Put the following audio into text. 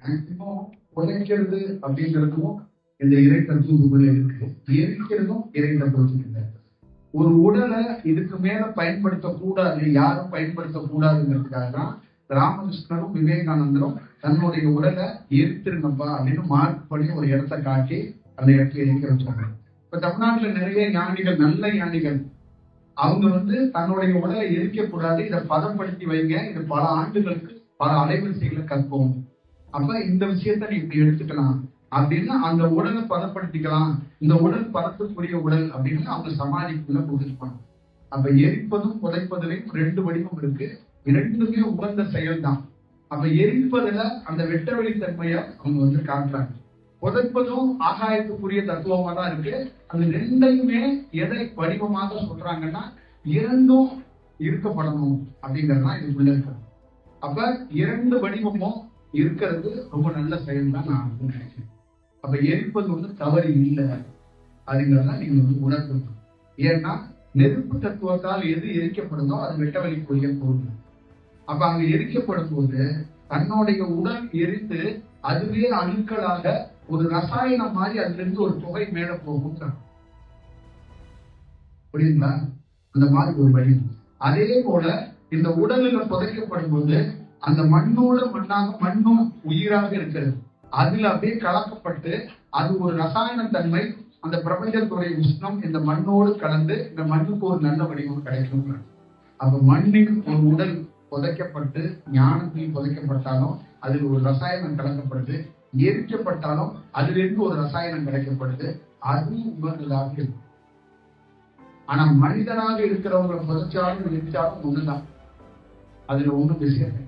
Maximum புதைக்கிறது அப்படிங்கிறதும் இந்த இறை தத்துவத்துக்குள்ள இருக்கு. எரிக்கிறதும் இறை தத்துவத்துக்கு இல்லை. ஒரு உடலை இதுக்கு மேல பயன்படுத்தக்கூடாது, யாரும் பயன்படுத்தக்கூடாதுங்கிறதுக்காக தான் ராமகிருஷ்ணரும் விவேகானந்தரும் தன்னுடைய உடலை எரித்திருங்கப்பா அப்படின்னு மார்க் பண்ணி ஒரு இடத்த காட்டி அந்த இடத்துல எரிக்க வச்சாங்க. இப்ப தமிழ்நாட்டுல நிறைய ஞானிகள், நல்ல ஞானிகள், அவங்க தன்னுடைய உடலை எரிக்க கூடாது, இதை பதப்படுத்தி வைங்க, இது பல ஆண்டுகளுக்கு பல அலைவரிசைகளை கற்போம், அப்ப இந்த விஷயத்த நீ இப்படி எடுத்துக்கலாம் அப்படின்னு அந்த உடலை பதப்படுத்திக்கலாம், இந்த உடல் பதத்துக்குரிய உடல் அப்படின்னு அவங்க சமாதிக்குள்ள கொடுத்துருப்பாங்க. அப்ப எரிப்பதும் புதைப்பதிலையும் ரெண்டு வடிவம் இருக்கு, இரண்டுமே உகந்த செயல் தான். அப்ப எரிப்பதுல அந்த வெட்ட வெளித்தன்மையை அவங்க காட்டுறாங்க. புதைப்பதும் ஆகாயத்துக்குரிய தத்துவமா தான் இருக்கு. அது ரெண்டையுமே எதை வடிவமாக சொல்றாங்கன்னா இரண்டும் இருக்கப்படணும் அப்படிங்கறதுதான் இதுக்குள்ள இருக்கு. அப்ப இரண்டு வடிவமும் இருக்கிறது ரொம்ப நல்ல செயல் தான் நான் நினைக்கிறேன். அப்ப எரிப்பது தவறு இல்லை அப்படிங்கறத நீங்க உணர்த்தணும். ஏன்னா நெருப்பு தத்துவத்தால் எது எரிக்கப்படுதோ அது வெட்டவெளிக்குரிய பொருள். அப்ப அங்க எரிக்கப்படும் போது தன்னுடைய உடல் எரித்து அதுவே அணுக்களாக ஒரு ரசாயனம் மாதிரி அதுல இருந்து ஒரு புகை மேல போகும். புரியுங்களா? அந்த மாதிரி ஒரு வழி. அதே போல இந்த உடல்ல புதைக்கப்படும் போது அந்த மண்ணோட மண்ணாக, மண்ணும் உயிராக இருக்கிறது, அதுல அப்படியே கலக்கப்பட்டு அது ஒரு ரசாயன தன்மை, அந்த பிரபஞ்சத்துடைய உஷ்ணம் இந்த மண்ணோடு கலந்து இந்த மண்ணுக்கு ஒரு நல்ல வடிவம் கிடைக்கும். அப்ப மண்ணின் ஒரு உடல் புதைக்கப்பட்டு ஞானத்தில் புதைக்கப்பட்டாலும் அதில் ஒரு ரசாயனம் கலக்கப்படுது, எரிக்கப்பட்டாலும் அதுல இருந்து ஒரு ரசாயனம் கிடைக்கப்படுது, அதுவும் உகந்ததாக இருக்கும். ஆனா மனிதனாக இருக்கிறவங்களை புதைச்சாலும் எரிச்சாலும் ஒண்ணுதான், அதுல ஒண்ணும் விஷயம்